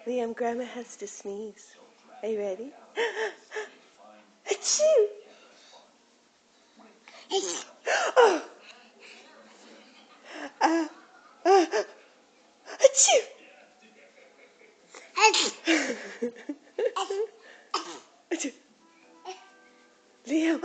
Liam, Grandma has to sneeze. Are you ready? Achoo! Oh. Achoo! Achoo! Liam!